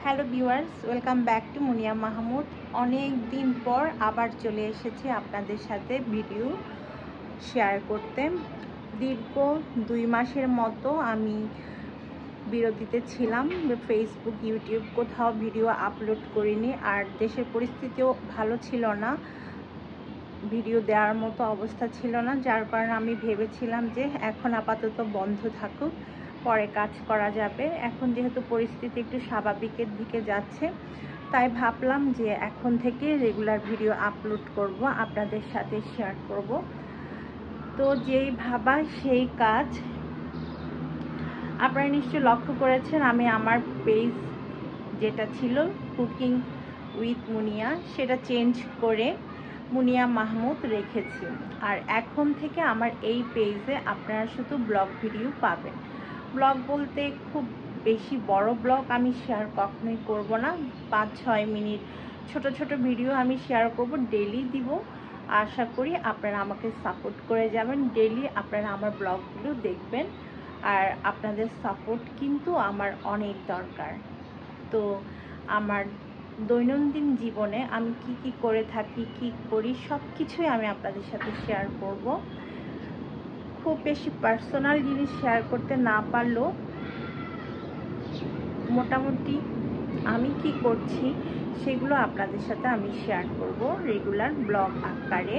Hello viewers, welcome back to Muniya Mahmud. অনেক দিন পর আবার চলে এসেছি আপনাদের সাথে ভিডিও শেয়ার করতে। দীর্ঘ 2 মাসের মতো আমি বিরতিতে ছিলাম। ফেসবুক, ইউটিউব কোথাও ভিডিও আপলোড করিনি, আর দেশের পরিস্থিতিও ভালো ছিল না, ভিডিও দেওয়ার মতো অবস্থা ছিল না। যার কারণে আমি ভেবেছিলাম যে এখন আপাতত বন্ধ থাকুক, পরে কাজ করা যাবে। এখন যেহেতু পরিস্থিতি একটু স্বাভাবিকের দিকে যাচ্ছে, তাই ভাবলাম যে এখন থেকে রেগুলার ভিডিও আপলোড করব, আপনাদের সাথে শেয়ার করব। তো যেই ভাবা সেই কাজ। আপনারা নিশ্চয়ই লক্ষ্য করেছেন, আমি আমার পেজ যেটা ছিল কুকিং উইথ মুনিয়া, সেটা চেঞ্জ করে মুনিয়া মাহমুদ রেখেছি। আর এখন থেকে আমার এই পেজে আপনারা শুধু ব্লগ ভিডিও পাবেন। ব্লগ বলতে খুব বেশি বড় ব্লগ আমি শেয়ার কখনোই করব না। 5-6 মিনিট ছোট ছোট ভিডিও আমি শেয়ার করব, ডেলি দিব। আশা করি আপনারা আমাকে সাপোর্ট করে যাবেন, ডেলি আপনারা আমার ব্লগগুলো দেখবেন। আর আপনাদের সাপোর্ট কিন্তু আমার অনেক দরকার। তো আমার দৈনন্দিন জীবনে আমি কি করে থাকি, কি করি, সব কিছুই আমি আপনাদের সাথে শেয়ার করব। খুব বেশি পার্সোনাল জিনিস শেয়ার করতে না পারলেও মোটামুটি আমি কি করছি সেগুলো আপনাদের সাথে আমি শেয়ার করব রেগুলার ব্লগ আকারে।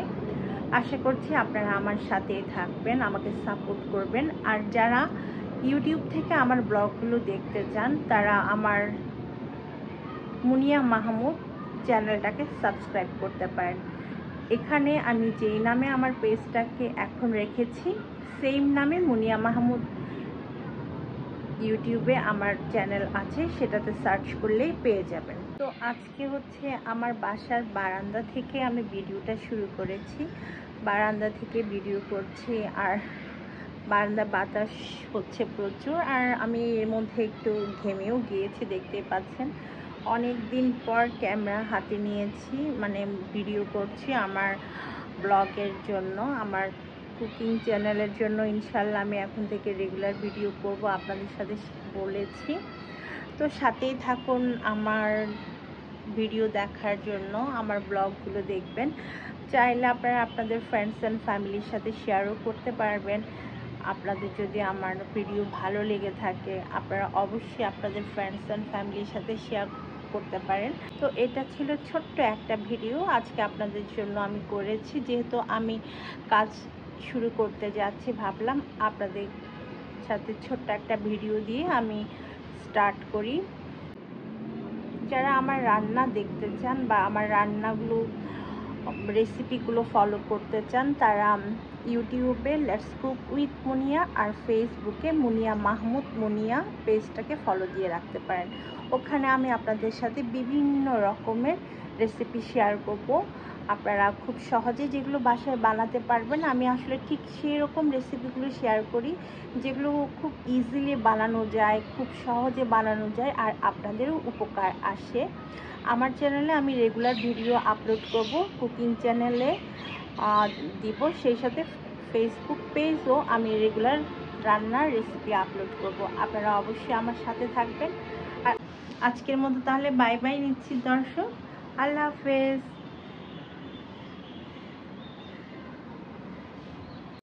আশা করছি আপনারা আমার সাথেই থাকবেন, আমাকে সাপোর্ট করবেন। আর যারা ইউটিউব থেকে আমার ব্লগগুলো দেখতে চান, তারা আমার মুনিয়া মাহমুদ চ্যানেলটাকে সাবস্ক্রাইব করতে পারেন। এখানে আমি যেই নামে আমার পেজটাকে এখন রেখেছি, সেম নামে মুনিয়া মাহমুদ ইউটিউবে আমার চ্যানেল আছে, সেটাতে সার্চ করলেই পেয়ে যাবেন। তো আজকে হচ্ছে আমার বাসার বারান্দা থেকে আমি ভিডিওটা শুরু করেছি। বারান্দা থেকে ভিডিও করছি, আর বারান্দা বাতাস হচ্ছে প্রচুর, আর আমি এর মধ্যে একটু ঘেমেও গিয়েছি, দেখতে পাচ্ছেন। অনেক দিন পর ক্যামেরা হাতে নিয়েছি, মানে ভিডিও করছি আমার ব্লগের জন্য, আমার কুকিং চ্যানেলের জন্য। ইনশাল্লাহ আমি এখন থেকে রেগুলার ভিডিও করব, আপনাদের সাথে বলেছি। তো সাথেই থাকুন আমার ভিডিও দেখার জন্য, আমার ব্লগগুলো দেখবেন। চাইলে আপনারা আপনাদের ফ্রেন্ডস অ্যান্ড ফ্যামিলির সাথে শেয়ারও করতে পারবেন। আপনাদের যদি আমার ভিডিও ভালো লেগে থাকে, আপনারা অবশ্যই আপনাদের ফ্রেন্ডস অ্যান্ড ফ্যামিলির সাথে শেয়ার করতে পারেন। তো এটা ছিল ছোট্ট একটা ভিডিও আজকে আপনাদের জন্য আমি করেছি। যেহেতু আমি কাজ শুরু করতে যাচ্ছি, ভাবলাম আপনাদের সাথে ছোট্ট একটা ভিডিও দিয়ে আমি স্টার্ট করি। যারা আমার রান্না দেখতে চান বা আমার রান্নাগুলো রেসিপিগুলো ফলো করতে চান, তারা ইউটিউবে লেটস কুক উইথ মুনিয়া আর ফেসবুকে মুনিয়া মাহমুদ মুনিয়া পেজটাকে ফলো দিয়ে রাখতে পারেন। ওখানে আমি আপনাদের সাথে বিভিন্ন রকমের রেসিপি শেয়ার করব। আপনারা খুব সহজে যেগুলো বাসায় বানাতে পারবেন, আমি আসলে ঠিক সেই রকম রেসিপিগুলো শেয়ার করি যেগুলো খুব ইজিলি বানানো যায়, খুব সহজে বানানো যায়, আর আপনাদেরও উপকার আসে। আমার চ্যানেলে আমি রেগুলার ভিডিও আপলোড করব, কুকিং চ্যানেলে দিব, সেই সাথে ফেসবুক পেজও আমি রেগুলার রান্নার রেসিপি আপলোড করব। আপনারা অবশ্যই আমার সাথে থাকবেন। আর আজকের মতো তাহলে বাই বাই নিচ্ছি দর্শক, আল্লাহ হাফেজ।